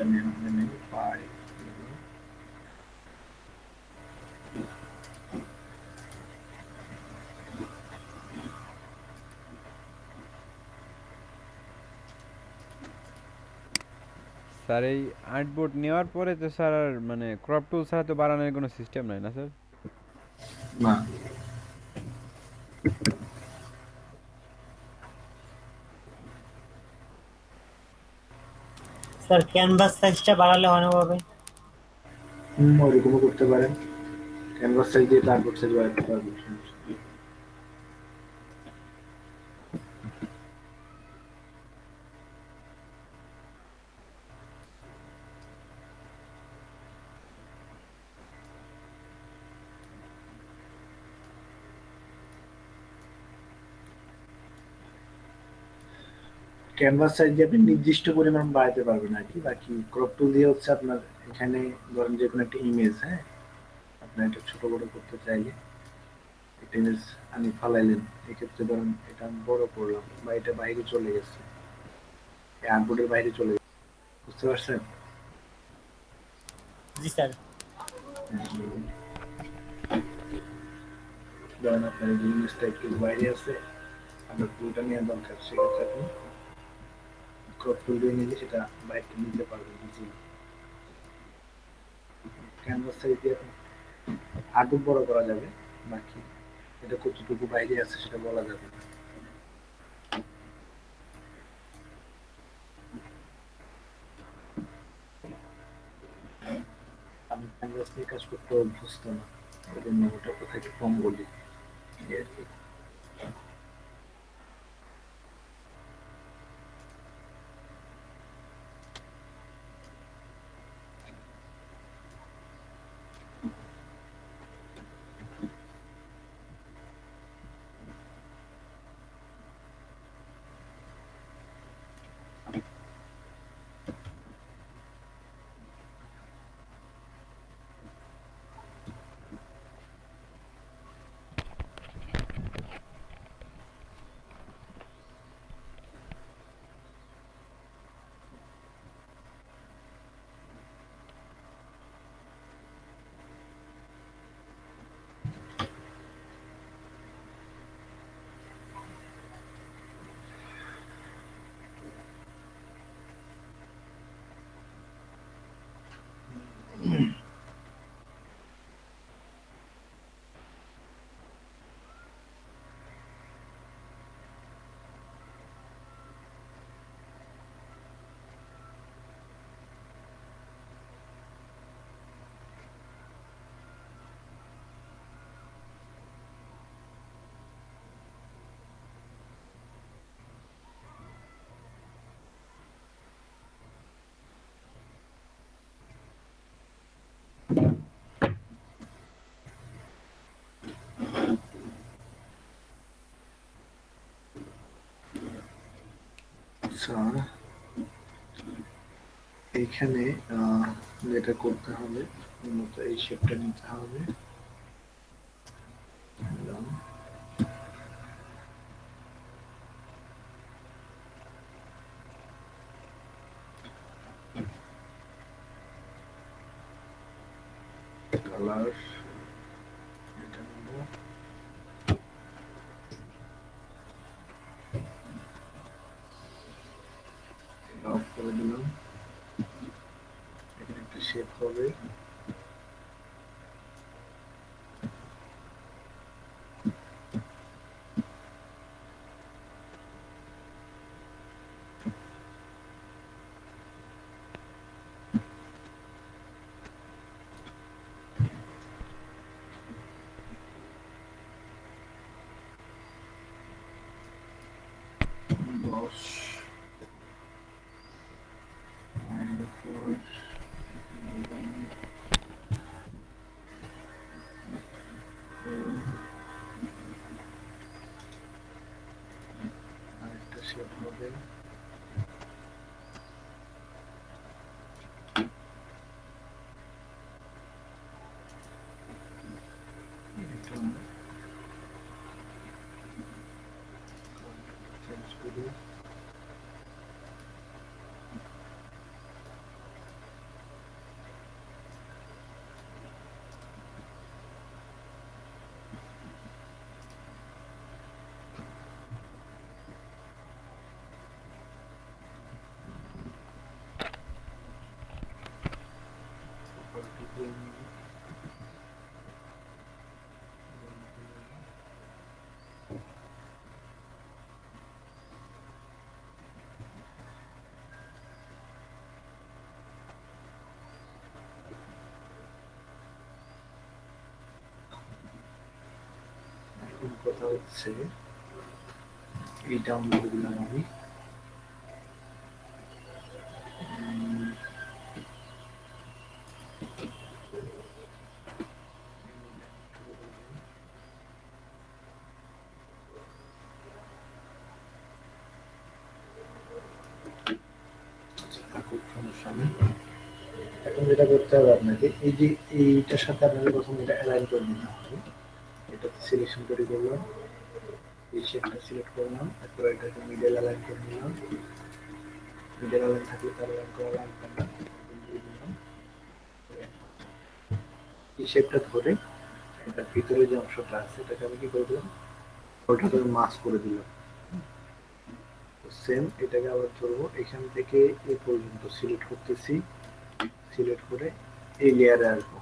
আমি এখানে পাই স্যার এই আর্টবোর্ড নেওয়ার পরে তো স্যার আর মানে ক্রপ টুল ছাড়া তো বাড়ানোর কোনো সিস্টেম নাই না স্যার? না। স্যার ক্যানভাস সাইজটা বাড়ালে হয় না ভাবে? ওরকমও করতে পারেন, ক্যানভাস সাইজ দিয়ে কার্ডবোর্ড সাইজ বাড়াতে পারবেন, সমস্যা নেই। ক্যানভাস সাইজ দিয়ে আপনি নির্দিষ্ট পরিমাণ বাড়াতে পারবেন আর কি। বাকি ক্রপ টুল দিয়ে হচ্ছে আপনার এখানে ধরেন যে কোনো একটা ইমেজ, হ্যাঁ, আপনার এটা ছোট বড় করতে চাইলে একটা ইমেজ আমি ফালাইলেন, এক্ষেত্রে ধরেন এটা আমি বড় করলাম বা এটা বাইরে চলে গেছে, এই আর্টবোর্ডের বাইরে চলে গেছে, বুঝতে পারছেন? জি স্যার। ধরেন আপনার এই ইমেজটা একটু বাইরে আছে, আপনার টুলটা নেওয়া দরকার, সেক্ষেত্রে আপনি ক্রপ টুল দিয়ে নিলে সেটা বাইরে নিতে পারবেন ইজিলি। ক্যানভাস সাইজ দিয়ে আপনি আর্টও বড় করা যাবে, বাকি এটা কতটুকু বাইরে আছে সেটা বলা যাবে না। আমি ক্যানভাস নিয়ে কাজ করতে অভ্যস্ত না, এই জন্য ওটার কথা একটু কম বলি, এই আর কি। আচ্ছা, এইখানে যেটা করতে হবে মূলত এই শেপটা নিতে হবে, কালার এটা নেব, অফ করে দিলাম। এখানে একটা শেপ হবে, দশ আরেকটা শেপ হবে, এটা চেঞ্জ করি, এখন কথা হচ্ছে এইটা অন করে দিলাম আমি। থাকুক, সমস্যা নেই। এখন যেটা করতে হবে আপনাকে, এই যে এইটার সাথে আপনাকে প্রথম এটা অ্যালাইন করে নিতে হবে। এটাতে সিলেকশন করে করলাম, এই শেপটা সিলেক্ট করলাম, তারপর এটাকে মিডল অ্যালাইন করে নিলাম। মিডল অ্যালাইন থাকলে তার অ্যালাইন করা লাগবে না। এই শেপটা ধরে এটার ভিতরে যে অংশটা আছে এটাকে আমি কি করে দিলাম, ওটাকে মাস্ক করে দিলাম। সেম এটাকে আবার ধরবো, এখান থেকে এই পর্যন্ত সিলেক্ট করতেছি, সিলেক্ট করে এই লেয়ারে আসবো,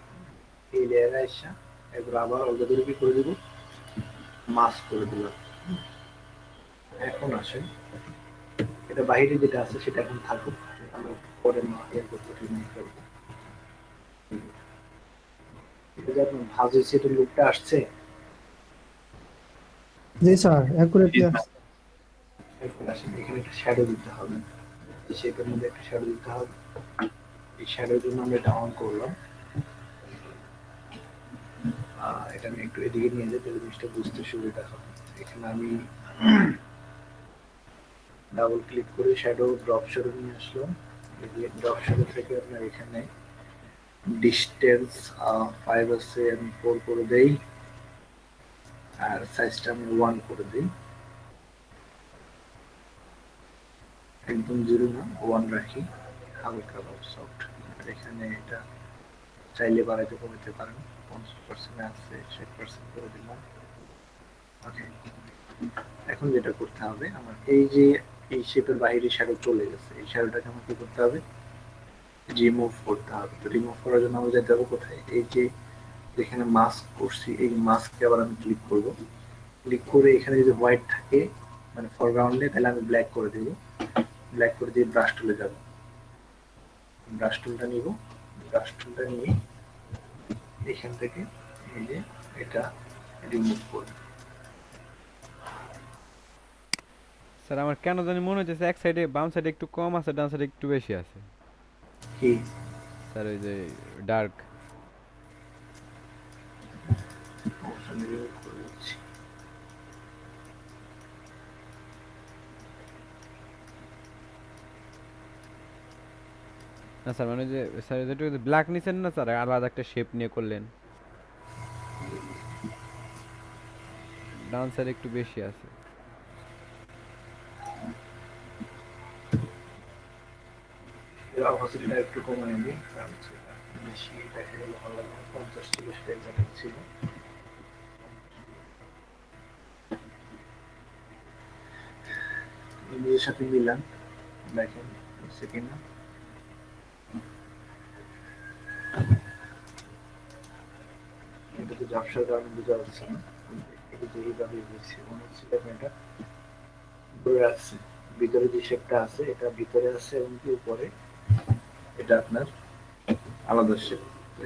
এই লেয়ারে আসা এবার আবার আলাদা করে কি করে দিব, মাস্ক করে দিলাম। এখন আসেন, এটা বাইরে যেটা আছে সেটা এখন থাকুক, আমরা পরে ইয়ে করতে রিমুভ করবো। এটা যে আপনার ভাঁজ হয়েছে, এটা লুকটা আসছে। জি স্যার, অ্যাকুরেটলি আসছে। এখন আসেন, এখানে একটা শ্যাডো দিতে হবে, শেপের মধ্যে একটা শ্যাডো দিতে হবে। এই শ্যাডোর জন্য আমরা এটা অন করলাম। এটা আমি একটু এদিকে নিয়ে যেতে জিনিসটা বুঝতে সুবিধা হবে। এখানে আমি ডাবল ক্লিক করে শ্যাডো ড্রপ শ্যাডো নিয়ে আসলাম। ড্রপ শ্যাডো থেকে আপনার এখানে ডিস্টেন্স 5 আছে, আমি 4 করে দেই, আর সাইজটা আমি 1 করে দিই। একদম 0 না, 1 রাখি, হালকা সফট। এখানে এটা চাইলে বাড়াইতে কমাতে পারেন, 50% আছে, 60% করে দিলাম। ওকে, এখন যেটা করতে হবে, আমার এই যে এই শেপের বাইরে শ্যাডো চলে গেছে, এই শ্যাডোটাকে আমাকে কি করতে হবে, রিমুভ করতে হবে। তো রিমুভ করার জন্য আমি যেতে হবে কোথায়, এই যে যেখানে মাস্ক করছি এই মাস্কে আবার আমি ক্লিক করব। ক্লিক করে এখানে যদি হোয়াইট থাকে মানে ফরগ্রাউন্ডে, তাহলে আমি ব্ল্যাক করে দেব। ব্ল্যাক করে দিয়ে ব্রাশ টুলে যাব, ব্রাশ টুলটা নিব, ব্রাশ টুলটা নিয়ে এখান থেকে এই যে এটা রিমুভ করব। স্যার আমার কেন জানি মনে হচ্ছে এক সাইডে বাম সাইডে একটু কম আছে, ডান সাইডে একটু বেশি আছে কি স্যার, ওই যে ডার্ক। অপশন রিমুভ করে দিচ্ছি। না স্যার, মানে যে স্যার যেটা ব্ল্যাক নিছেন না স্যার, আলাদা একটা শেপ নিয়ে করলেন, ডান সাইডে একটু বেশি আছে। এর অপোজিটটা একটু কমাই দিই, কারণ সেটা বেশি দেখা গেল ভালো লাগবে না। 50-40 জায়গাটা ছিল। নিজের সাথে মিলান, দেখেন হচ্ছে কিনা। এটা তো ব্যবসার কারণে বোঝা যাচ্ছে না, এটা যে এইভাবে হয়েছে মনে হচ্ছে আপনি এটা ধরে রাখছে। ভিতরে যে শেপটা আছে এটা ভিতরে আছে এবং কি উপরে এটা আপনার আলাদা শেপ।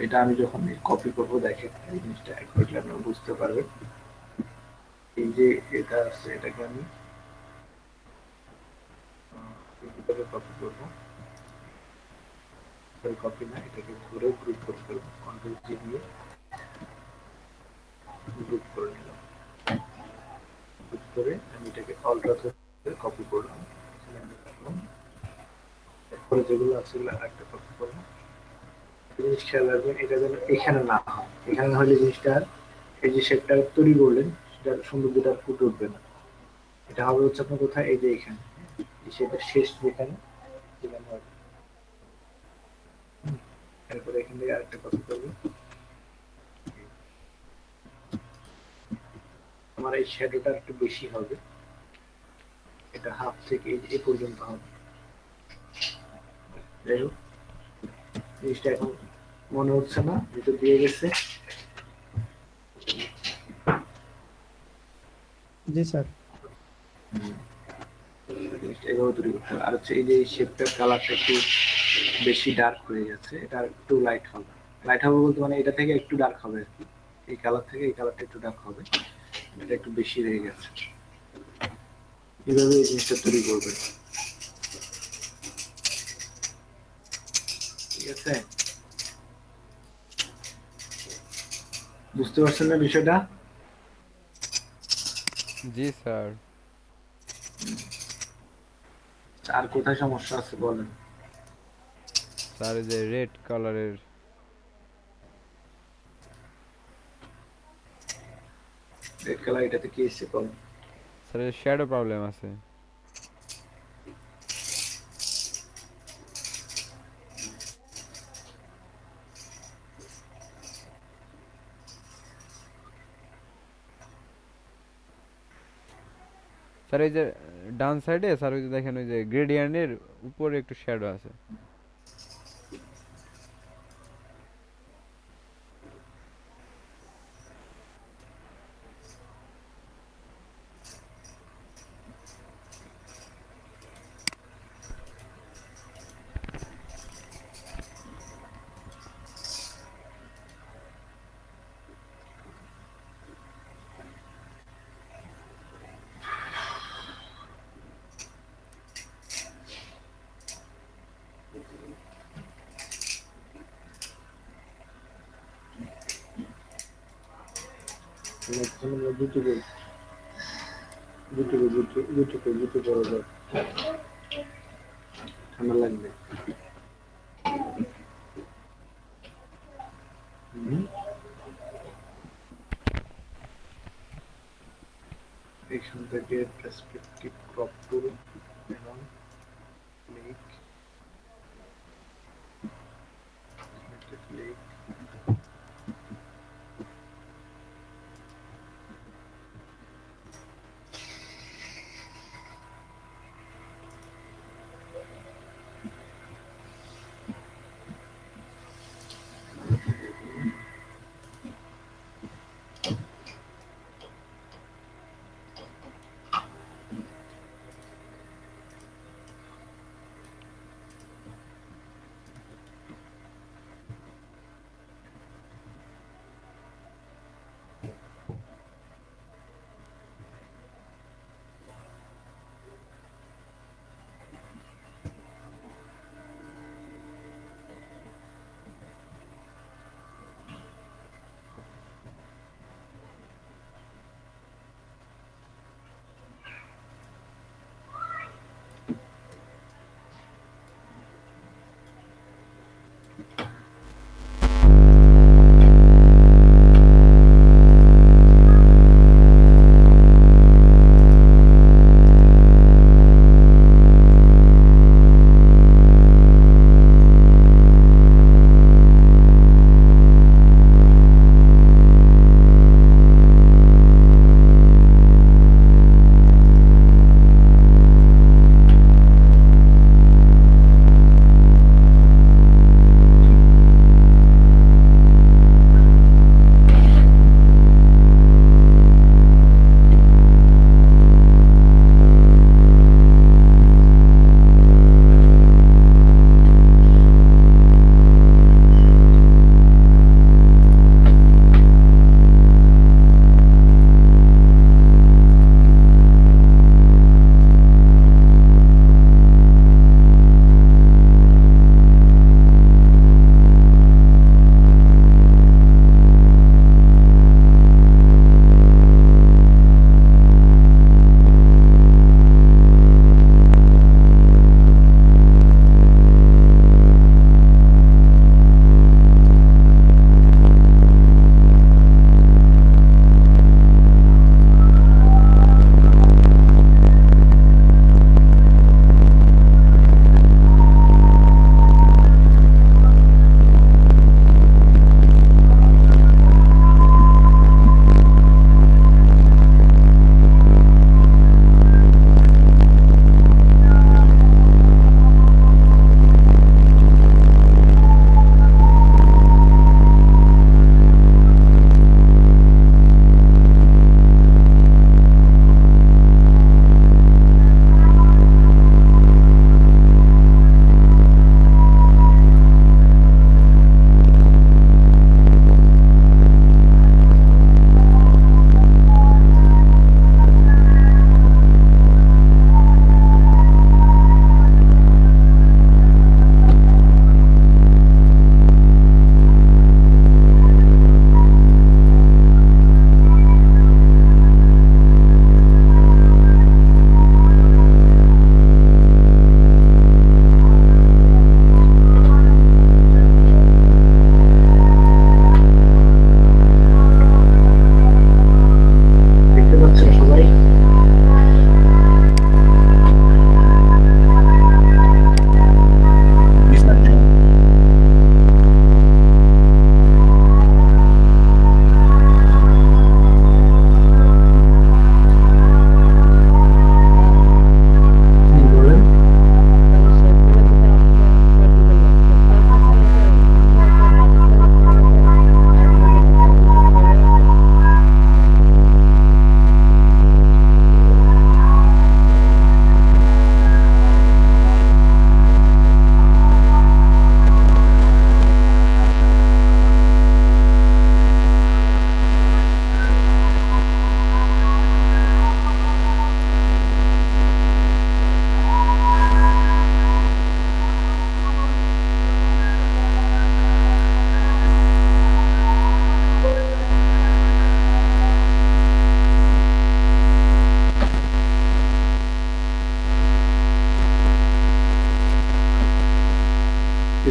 এটা আমি যখন কপি করবো, দেখেন এই জিনিসটা একটু আপনারা বুঝতে পারবেন। এই যে এটা আছে এটাকে আমি কিভাবে কপি করবো, কপি না, এটাকে ধরে গ্রুপ করে ফেলবো, কন্ট্রোল জি দিয়ে গ্রুপ করে নিলাম। গ্রুপ করে আমি এটাকে অল্ট্রা ধরে কপি করলাম, এরপরে যেগুলো আছে সেগুলো আরেকটা কপি করলাম। জিনিস খেয়াল রাখবেন, এটা যেন এখানে না হয়, এখানে না হলে জিনিসটা এই যে শেপটা তৈরি করলেন সেটার সৌন্দর্যটা ফুটে উঠবে না। এটা হবে হচ্ছে আপনার কোথায়, এই যে এখানে, এই শেপের শেষ যেখানে সেখানে হবে। এরপরে এখান থেকে আরেকটা কপি করবো। আমার এই শ্যাডোটা একটু বেশি হবে, এটা হাফ থেকে এই পর্যন্ত হবে। যাই হোক, জিনিসটা এখন মনে হচ্ছে না যেটা দিয়ে গেছে। জি স্যার। জিনিসটা এভাবে তৈরি করতে হবে। আর হচ্ছে এই যে শেপটার কালারটা একটু বেশি ডার্ক হয়ে গেছে, এটা একটু লাইট হবে। লাইট হবে বলতে মানে এটা থেকে একটু ডার্ক হবে আর কি। এই কালার থেকে এই কালারটা একটু ডার্ক হবে, এটা একটু বেশি রয়ে গেছে। এইভাবে এই জিনিসটা তৈরি করবেন, ঠিক আছে? বুঝতে পারছেন না বিষয়টা? জি স্যার। আর কোথায় সমস্যা আছে বলেন? স্যার এই যে রেড কালারের রেড কালার এটাতে কি এসছে বলেন? স্যার শ্যাডো প্রবলেম আছে। স্যার এই যে ডান সাইডে স্যার ওই যে দেখেন ওই যে গ্রেডিয়েন্টের উপরে একটু শ্যাডো আছে। ইউটিউবে ইউটিউবে ইউটিউবে ইউটিউব বড় যায়, ঠান্ডা লাগবে। হুম। এখান থেকে প্রেসক্রিপটিভ ক্রপ টুল এবং ক্লিক ক্লিক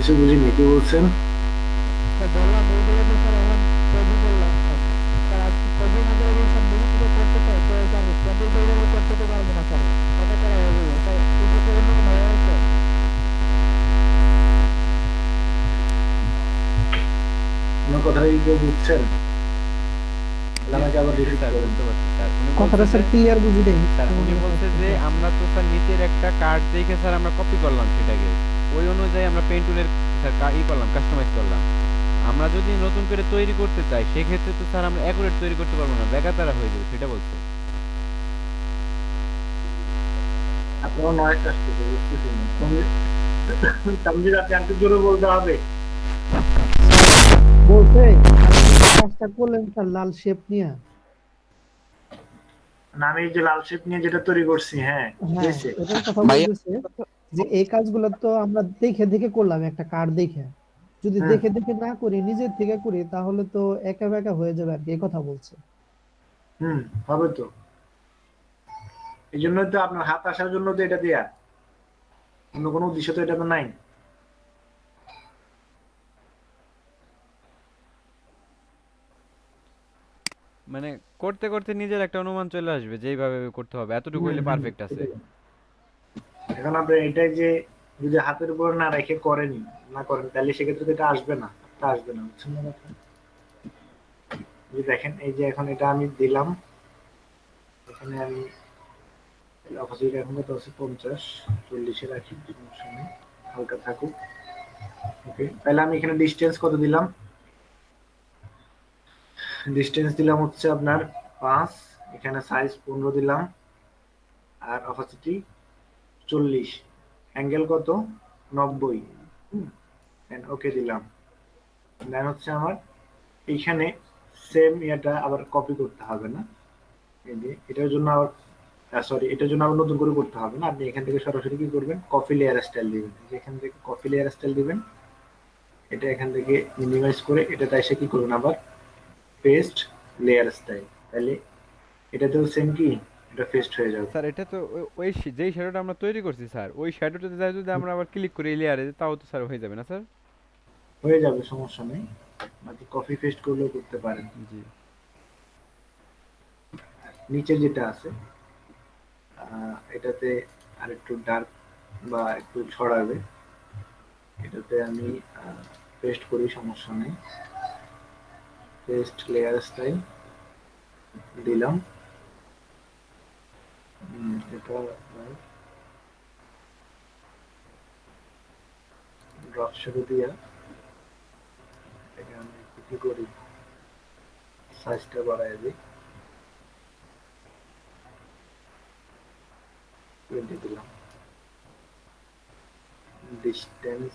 কিছু বুঝিনি, কি বলছেন? স্যার বললাম বলতে গেলে স্যার এখন কপি করলাম স্যার আজ কপি না করে স্যার নিজে থেকে করতে চাই তো স্যার কপি করে করতে তো পারবো না স্যার কত করা হবে স্যার কিছু করে নেবো ভালো আছে আমার কথা কি কেউ বুঝছেন? তাহলে আমাকে আবার জি রিপিট স্যার করুন। বুঝতে পারছি স্যার। উনি কথাটা বলছে স্যার যে ক্লিয়ার বুঝি নাই স্যার উনি আমাদের বলছে যে কাছে। আমরা তো স্যার নিচের একটা কার্ড দেখে স্যার আমরা কপি করলাম সেটাকে, ওই অনুযায়ী আমরা পেন টুলের স্যার করলাম, কাস্টমাইজ করলাম। আমরা যদি নতুন করে তৈরি করতে চাই সেক্ষেত্রে তো স্যার আমরা অ্যাকুরেট তৈরি করতে পারবো না, বেকাতারা হয়ে যাবে, সেটা বলছে। আপনার নয়েজ আসতেছে, বুঝতেছি না। তানভীর, আপনি একটু জোরে বলতে হবে। বলছে আপনি যে কাজটা করলেন স্যার লাল শেপ নিয়ে, না, আমি এই যে লাল শেপ নিয়ে যেটা তৈরি করছি, হ্যাঁ, হ্যাঁ হয়েছে। এটার কথা বলতেছে যে এই কাজগুলো তো আমরা দেখে দেখে করলাম একটা কার্ড দেখে, যদি হুম দেখে দেখে না করি নিজের থেকে করি তাহলে তো একা বেকা হয়ে যাবে আর কি, এই কথা বলছে। হুম, হবে তো। এই জন্যই তো আপনার হাত আসার জন্য তো এটা দেয়া, অন্য কোনো উদ্দেশ্য তো এটা তো নাই। মানে করতে করতে নিজের একটা অনুমান চলে আসবে যে এইভাবে করতে হবে, এতটুকু হুম হইলে হুম, পারফেক্ট আছে। সেটাই। এখন আপনি এটাই যে যদি হাতের উপর না রেখে করেনি, না করেন, তাহলে সেক্ষেত্রে তো এটা আসবে না, তা আসবে না, বুঝছেন না কথা? যে দেখেন, এই যে এখন এটা আমি দিলাম, এখানে আমি অপোজিট এখন কত আছে, 50, 40-এ রাখি, সমস্যা নেই, হালকা থাকুক। ওকে, তাহলে আমি এখানে ডিস্টেন্স কত দিলাম? ডিস্টেন্স দিলাম হচ্ছে আপনার 5, এখানে সাইজ 15 দিলাম, আর অপোসিটি 40, অ্যাঙ্গেল কত, 90। ওকে দিলাম। দেন হচ্ছে আমার এইখানে সেম ইয়েটা আবার কপি করতে হবে না, এই যে এটার জন্য আবার, সরি, এটার জন্য আবার নতুন করে করতে হবে না। আপনি এখান থেকে সরাসরি কি করবেন, কপি লেয়ার স্টাইল দিবেন, এখান থেকে কপি লেয়ার স্টাইল দিবেন, এটা এখান থেকে মিনিমাইজ করে এটা এসে কি করবেন আবার পেস্ট লেয়ার স্টাইল, তাহলে এটাতেও সেম কি, এটা পেস্ট হয়ে যাবে। স্যার এটা তো যেই শ্যাডোটা আমরা তৈরি করছি স্যার, ওই শ্যাডোটাতে যাই যদি আমরা আবার ক্লিক করি লেয়ারে, তাও তো স্যার হয়ে যাবে না স্যার? হয়ে যাবে, সমস্যা নেই, বাকি কপি পেস্ট করলেও করতে পারেন। জি নিচে যেটা আছে এটাতে আর একটু ডার্ক বা একটু ছড়াবে, এটাতে আমি পেস্ট করি, সমস্যা নেই, পেস্ট লেয়ার স্টাইল দিলাম। এটা ড্রপ শ্যাডো দিয়া এটা আমি কি করি, সাইজটা বাড়ায় দিই, 20 দিলাম। ডিস্টেন্স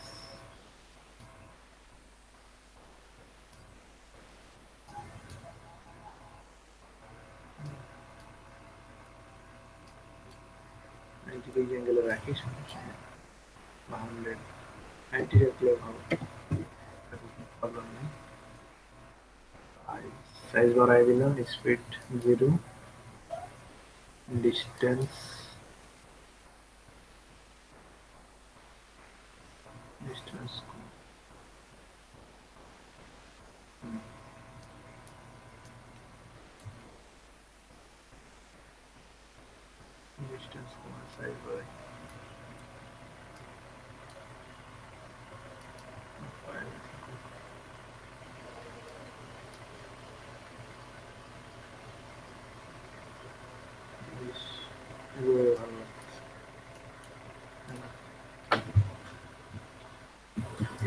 অ্যাঙ্গেলে রাখি, সমস্যা নেই, 100, 90 রাখলেও ভালো, প্রবলেম নেই। সাইজ বাড়াই দিলাম, speed 0, distance distance distance size বাড়াই, ভালো লাগছে।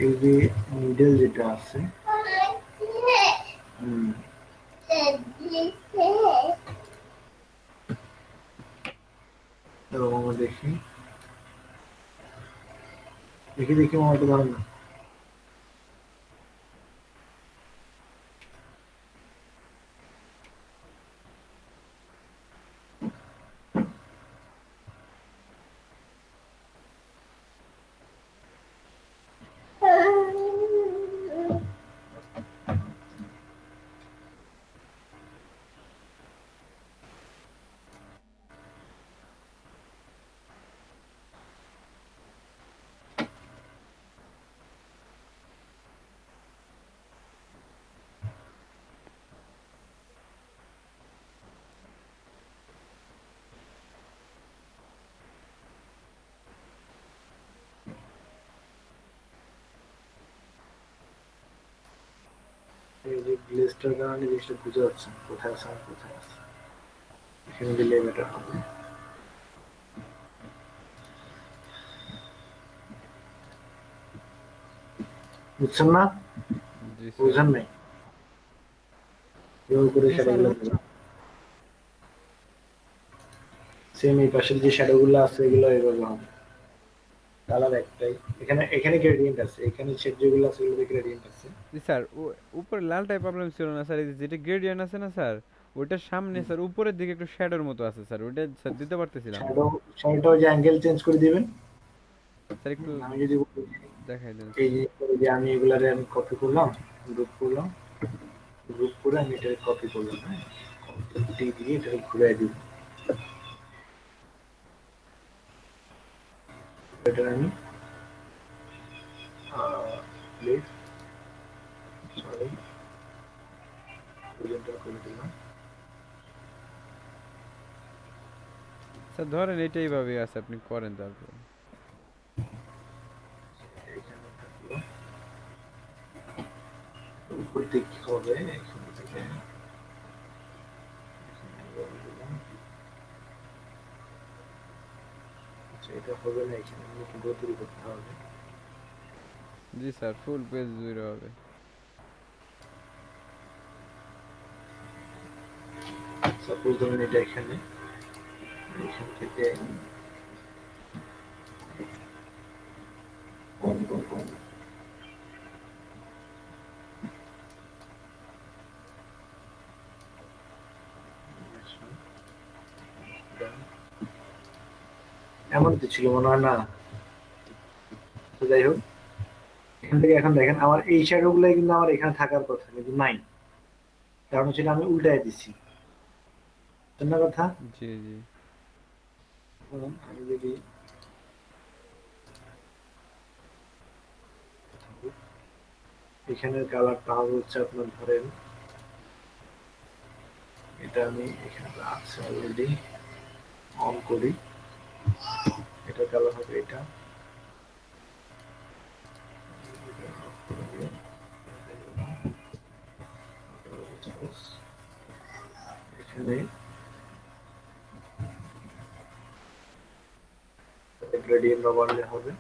এই যে মিডল যেটা আছে, হুম, এবং আমরা দেখি দেখি দেখি আমার ধরেন না, লিস্টের কারণে জিনিসটা বুঝে যাচ্ছে না, কোথায় আছে আর কোথায় আছে। এখানে দিলে বেটার হবে। বুঝছেন না? জি স্যার। বুঝেন নাই? এভাবে করে জি শ্যাডো স্যার গুলো বুঝছি। সেম এই পাশের যে শ্যাডো গুলো আছে এগুলো এভাবে হবে। কালার একটাই। এখানে এখানে গ্রেডিয়েন্ট আছে, এখানে শেড যেগুলো আছে এগুলোতে গ্রেডিয়েন্ট আছে। জি স্যার, উপরে লালটাই প্রবলেম ছিল না স্যার, এই যে যেটা গ্রেডিয়েন্ট আছে না স্যার, ওইটার সামনে স্যার উপরের দিকে একটু শ্যাডোর মতো আছে স্যার, ওইটা স্যার দিতে পারতেছিলাম না। শ্যাডো শ্যাডো যে অ্যাঙ্গেল চেঞ্জ করে দিবেন। স্যার একটু আমি যদি বলি, দেখাই দেন এই স্যার। যে আমি এগুলারে আমি কপি করলাম, গ্রুপ করলাম, গ্রুপ করে আমি এটা কপি করলাম, হ্যাঁ, টি দিয়ে এটা ঘুরাই দিব। এটা আমি প্লিজ সরি প্রেজেন্টার করে দিলাম। স্যার ধরেন এইটা এইভাবে আছে, আপনি করেন তারপর। এখানে থাকলো উপর দিক হবে, এখান থেকে এখানে এভাবে দিলাম। আচ্ছা, এটা হবে না, এখানে নতুন করে তৈরি করতে হবে। জি স্যার, ফুল পেজ জুড়ে হবে। সাপোজ ধরুন এটা এখানে, এখান থেকে এমন তো ছিল মনে হয় না। তো যাই হোক, এখান থেকে এখন দেখেন আমার এই শ্যাডো গুলাই কিন্তু আমার এখানে থাকার কথা কিন্তু নাই, কারণ হচ্ছে আমি উল্টায় দিচ্ছি। বুঝছেন না কথা? জি জি। আমি যদি এখানের কালারটা হবে হচ্ছে আপনার ধরেন, এটা আমি এখানে আছে অলরেডি, অন করি, এটা কালার হবে এটা। এখানে গ্রেডিয়েন্ট ওভারলে হবে,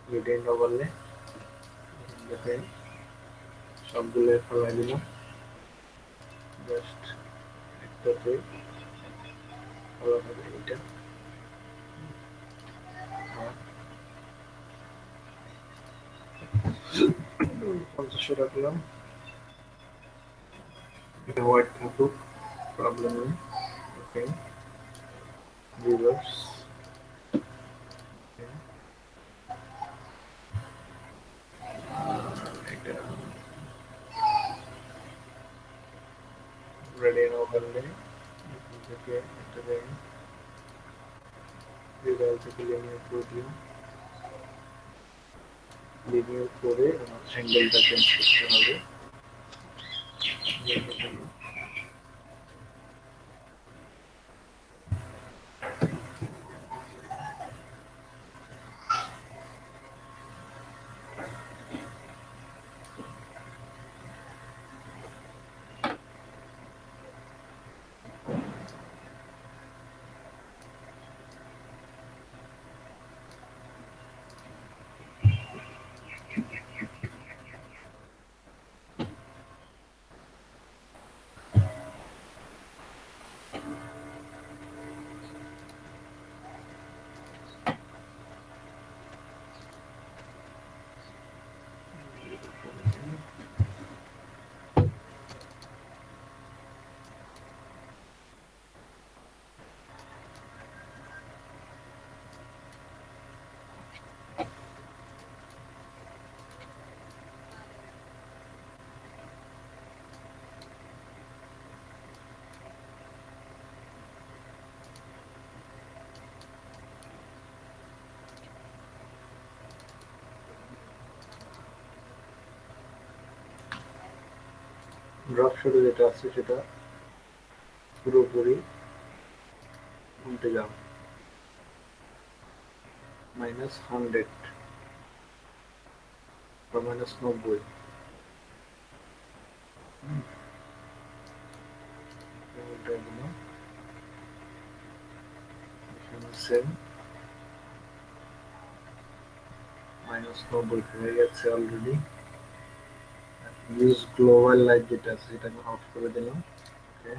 গ্রেডিয়েন্ট ওভারলে দেখেন সবগুলো ফেলাই দিলাম, জাস্ট একটাতে কালার হবে এটা। আর 50 রাখলাম, এটা হোয়াইট থাকুক, প্রবলেম নেই। ওকে, রিভার্স, এটা গ্রেডিয়েন্ট ওভারলে থেকে একটা জায়গায় রিভার্স থেকে লিনিয়ার করে দিলাম, লিনিয়ার করে অ্যাঙ্গেলটা চেঞ্জ করতে হবে। ড্রপ শোডো যেটা আছে সেটা পুরোপুরি উল্টে যাও, -100 বা -90, সেম -90 হয়ে গেছে অলরেডি। ইউজ গ্লোবাল লাইট যেটা আছে সেটা আমি অফ করে দিলাম। Okay,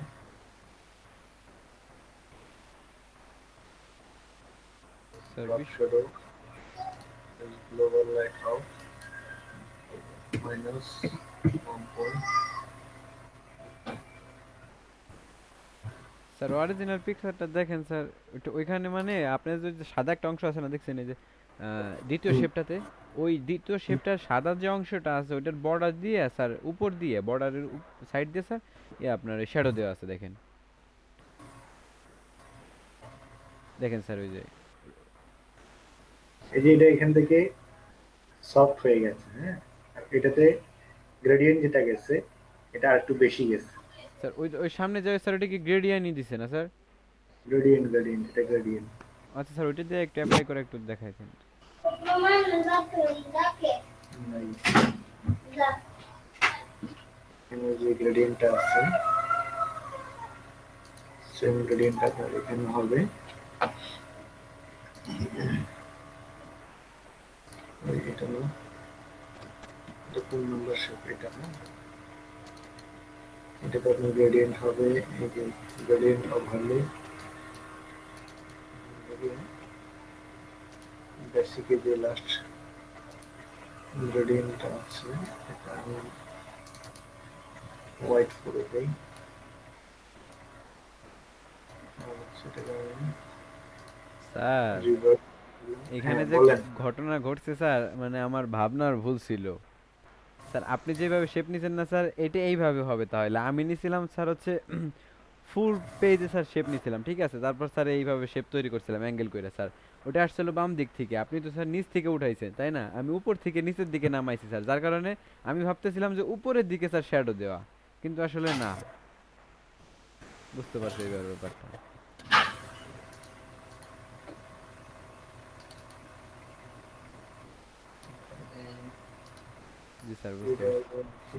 sir drop shadow use global light off -1 sir original পিকচারটা দেখেন স্যার, ওইখানে মানে আপনার যে সাদা একটা অংশ আছে না, দেখছেন এই যে দ্বিতীয় শেপটাতে, ওই দ্বিতীয় শেপটার সাদা যে অংশটা আছে ওইটার বর্ডার দিয়ে স্যার, উপর দিয়ে বর্ডারের সাইড দিয়ে স্যার আপনার শ্যাডো দেওয়া আছে, দেখেন দেখেন স্যার ওই যে এই যে এটা এখান থেকে সফট হয়ে গেছে, হ্যাঁ, আর এটাতে গ্রেডিয়েন্ট যেটা গেছে এটা আর একটু বেশি গেছে। স্যার ওই ওই সামনে যায় স্যার, ওটা কি গ্রেডিয়েন্টই দিছে না স্যার? গ্রেডিয়েন্ট এটা গ্রেডিয়েন্ট। আচ্ছা স্যার, ওইটা দিয়ে একটু অ্যাপ্লাই করে একটু দেখাইতেন। এখানে যে গ্রেডিয়েন্টটা আছে সেম গ্রেডিয়েন্ট আপনার এখানে হবে। এটা না, এটা কোন নাম্বার শেপ? এটা না, এটা তো আপনার গ্রেডিয়েন্ট হবে। এই যে গ্রেডিয়েন্ট ওভারলে বেসিকে যে লাস্ট গ্রেডিয়েন্টটা আছে এটা আমি হোয়াইট করে দেই। সেটাকে আমি স্যার রিভার্ট। এখানে হ্যাঁ যে বলেন। ঘটনা ঘটছে স্যার, মানে আমার ভাবনার ভুল ছিল স্যার। আপনি যেভাবে শেপ নিছেন না স্যার, এটা এইভাবে হবে তাহলে। আমি নিছিলাম স্যার হচ্ছে ফুল পেজে স্যার শেপ নিছিলাম, ঠিক আছে, তারপর স্যার এইভাবে শেপ তৈরি করছিলাম অ্যাঙ্গেল করে স্যার। ওটা আসছিল বাম দিক থেকে, আপনি তো স্যার নিচ থেকে উঠাইছেন তাই না, আমি উপর থেকে নিচের দিকে নামাইছি স্যার, যার কারণে আমি ভাবতেছিলাম যে উপরের দিকে স্যার শ্যাডো দেওয়া, কিন্তু আসলে না। বুঝতে পারছি এইবার ব্যাপারটা। জি স্যার বুঝতে পারছি।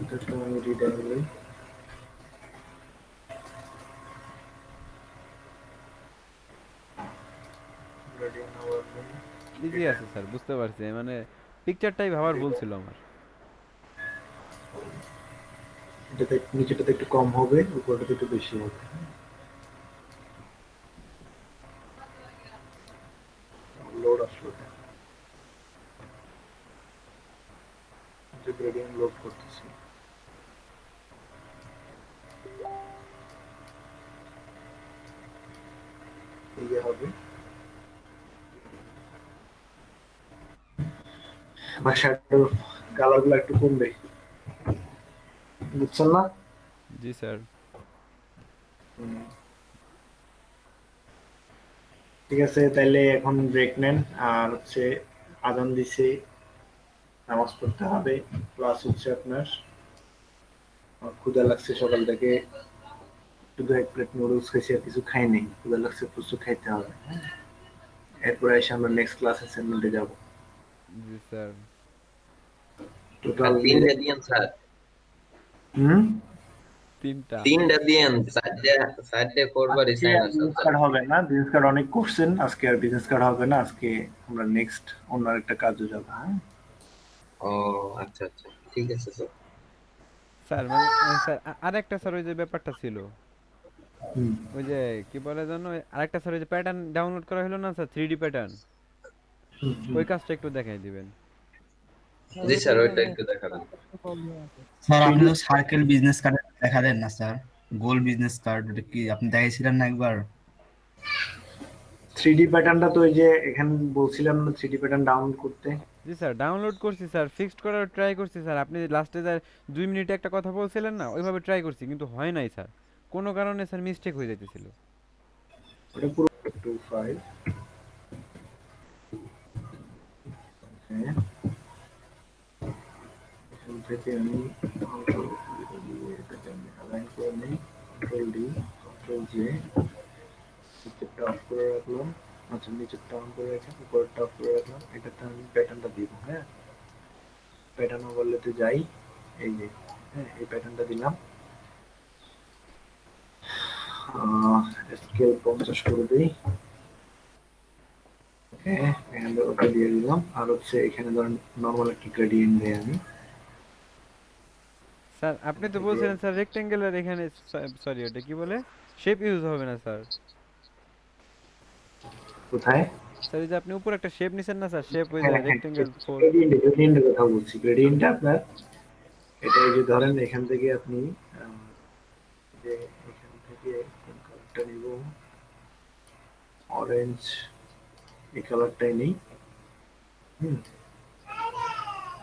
এটা আমি রিডাইরেক্ট গ্রেডিয়েন্ট ওভারলে ইজি আছে স্যার, বুঝতে পারছি, মানে পিকচারটাই ভাবার ভুল ছিল আমার। এটাতে নিচেটাতে একটু কম হবে, উপরটাতে একটু বেশি হবে। লোড আসলো, যে গ্রেডিয়েন্ট লোড করতেছি। ইয়ে হবে বা শ্যাডোর কালার গুলো একটু কমবে, বুঝছেন না? জি স্যার। ঠিক আছে, তাইলে এখন ব্রেক নেন। আর হচ্ছে আজান দিছে, নামাজ পড়তে হবে। প্লাস হচ্ছে আপনার আমার ক্ষুধা লাগছে, সকাল থেকে শুধু এক প্লেট নুডলস খাইছি, আর কিছু খাই নাই। ক্ষুধা লাগছে, প্রচুর খাইতে হবে। হ্যাঁ, এরপরে এসে আমরা নেক্সট ক্লাস অ্যাসাইনমেন্টে যাব। জি স্যার। টোটাল তিনটা দিয়েন স্যার, হুম, তিনটা। তিনটা দিয়েন, চারটে করবারই আজকে চাই আর না বিজনেস স্যার। কার্ড হবে না, বিজনেস কার্ড অনেক করছেন, আজকে আর বিজনেস কার্ড হবে না। আজকে আমরা নেক্সট অন্য একটা কাজে যাব। হ্যাঁ, ও আচ্ছা আচ্ছা, ঠিক আছে স্যার। স্যার মানে স্যার আরেকটা স্যার ওই যে ব্যাপারটা ছিল, হুম, ওই যে কি বলে জানো, আরেকটা স্যার ওই যে প্যাটার্ন ডাউনলোড করা হলো না স্যার, 3D প্যাটার্ন, হুম, হুম। ওই কাজটা একটু দেখাই দিবেন। জি স্যার, ওইটা একটু দেখাবেন। প্রবলেম আছে। স্যার আপনি তো সার্কেল বিজনেস কার্ড দেখা দেন না স্যার, গোল বিজনেস কার্ড ওটা কি আপনি দেখাইছিলেন না একবার? 3D প্যাটার্নটা তো ওই যে এখানে বলছিলাম না, 3D প্যাটার্ন ডাউনলোড করতে। জি স্যার ডাউনলোড করছি স্যার, ফিক্সড করার ট্রাই করছি স্যার। আপনি লাস্টে যা 2 মিনিটে একটা কথা বলছিলেন না, ওইভাবে ট্রাই করছি কিন্তু হয় নাই স্যার, কোনো কারণে স্যার মিস্টেক হয়ে যাইতেছিল। ওটা পুরো 25। হ্যাঁ, এখান থেকে আমি এটাকে আমি অ্যালাইন করে নিই, কন্ট্রোল ডি, কন্ট্রোল জে। নিচেরটা অফ করে রাখলাম। আচ্ছা, নিচেরটা অন করে রাখলাম, উপরেরটা অফ করে রাখলাম। এটাতে আমি প্যাটার্নটা দিব। হ্যাঁ, প্যাটার্ন ওভারলেতে যাই, এই যে হ্যাঁ এই প্যাটার্নটা দিলাম, স্কেল 50 করে দিই, ওকে এখানে ওটা দিয়ে দিলাম। আর হচ্ছে এখানে ধরেন নরমাল একটা গ্রেডিয়েন্ট দেই আমি, স্যার আপনি তো বলছিলেন স্যার রেক্টেঙ্গেলের এখানে, সরি ওটা কি বলে, শেপ ইউজ হবে না স্যার। কোথায়? স্যার এই যে আপনি উপর একটা শেপ নিছেন না স্যার, শেপ ওই যে হ্যাঁ হ্যাঁ রেক্টেঙ্গেল 4। গ্রেডিয়েন্টের কথা বলছি। গ্রেডিয়েন্টটা আপনার এটা এই যে ধরেন এখান থেকে আপনি যে এখান থেকে কোন কালারটা নিব, অরেঞ্জ, এই কালারটাই নেই। হুম,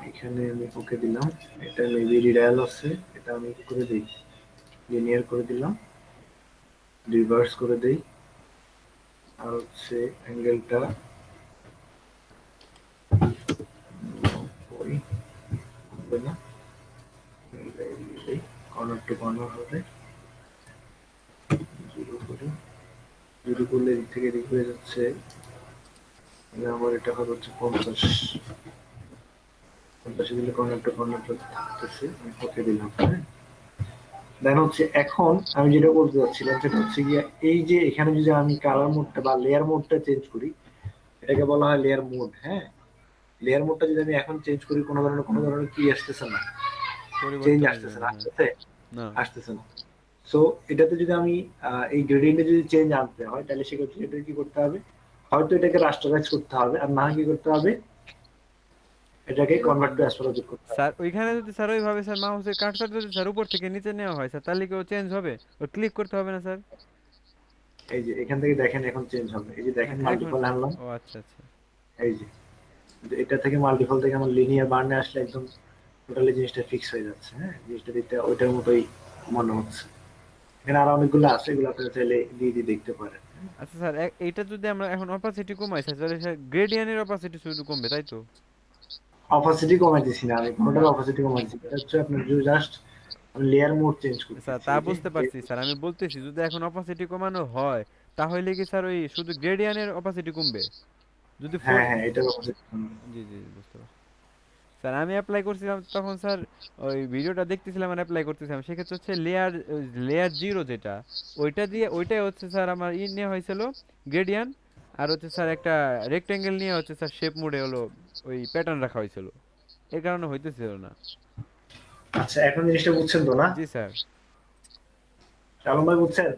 এখানে আমি ওকে দিলাম, এটা মেবি রিডায়াল আছে, এটা আমি কি করে দিই, লিনিয়ার করে দিলাম, রিভার্স করে দেই। আর হচ্ছে অ্যাঙ্গেলটা ওই হবে না, কর্নার টু কর্নার হবে, জিরো করে, জিরো করলে এদিক থেকে এদিক হয়ে যাচ্ছে, আমার এটা হবে হচ্ছে 50, 50 দিলে কর্নার টু কর্নার থাকতেছে, আমি ওকে দিলাম। হ্যাঁ, দেন হচ্ছে এখন আমি যেটা বলতে চাচ্ছিলাম সেটা হচ্ছে গিয়ে এই যে এখানে যদি আমি কালার মোডটা বা লেয়ার মোডটা চেঞ্জ করি, এটাকে বলা হয় লেয়ার মোড। হ্যাঁ, লেয়ার মোডটা যদি আমি এখন চেঞ্জ করি, কোনো ধরনের কি আসতেছে না, চেঞ্জ পরিবর্তন হয়ে আসতেছে যাবে না, না। আসতেছে না আসতেছে না। সো এটাতে যদি আমি এই গ্রেডিয়েন্টে যদি চেঞ্জ আনতে হয়, তাহলে সেক্ষেত্রে এটা কি করতে হবে, হয়তো এটাকে রাস্টারাইজ করতে হবে, আর না কি করতে হবে, এটাকে কনভার্ট টু অ্যাস্ট্রোলজি করতে হবে। স্যার ওইখানে যদি স্যার ওইভাবে স্যার মাউসের কার্সার যদি স্যার উপর থেকে নিচে নেওয়া হয় স্যার, তাহলে কি ও চেঞ্জ হবে? ও ক্লিক করতে হবে না স্যার? এই যে এখান থেকে দেখেন এখন চেঞ্জ হবে, এই যে দেখেন এখন মাল্টিপল আনলাম, ও আচ্ছা আচ্ছা। এই যে এটা থেকে মাল্টিপল থেকে আমার লিনিয়ার বার্নে আসলে একদম টোটালি জিনিসটা ফিক্স হয়ে যাচ্ছে। হ্যাঁ, জিনিসটা দেখতে ওইটার মতোই মনে হচ্ছে। এখানে আরো অনেকগুলো আছে, এগুলো আপনারা চাইলে দিয়ে দেখতে পারেন। আচ্ছা স্যার এইটা যদি আমরা এখন অপাসিটি কমাই স্যার, তাহলে স্যার গ্রেডিয়েন্টের অপাসিটি শুধু কমবে তাই তো? অপাসিটি কমাই দিছি না আমি, কোনোটার অপাসিটি কমাই দিছি, এটা হচ্ছে আপনার just layer mode change sir করতেছি। তা এই যে বুঝতে পারছি স্যার, আমি বলতেছি যদি এখন অপাসিটি কমানো হয় তাহলে কি স্যার ওই শুধু গ্রেডিয়েন্টের অপাসিটি কমবে? যদি ফোর, হ্যাঁ হ্যাঁ এটার অপাসিটি। জি জি জি, বুঝতে পারছি স্যার। আমি অ্যাপ্লাই করছিলাম তখন স্যার, ওই ভিডিওটা দেখতেছিলাম আর অ্যাপ্লাই করতেছিলাম, সেক্ষেত্রে হচ্ছে লেয়ার, লেয়ার জিরো যেটা, ওইটা দিয়ে ওইটাই হচ্ছে স্যার আমার নেওয়া হয়েছিল গ্রেডিয়ান, আর হচ্ছে স্যার একটা রেক্টেঙ্গেল নিয়ে হচ্ছে স্যার শেপ মোডে হলো ওই প্যাটার্ন রাখা হয়েছিল, এই কারণে হইতেছিল না। আচ্ছা এখন জিনিসটা বুঝছেন তো না? জি স্যার। শালম ভাই বুঝছেন?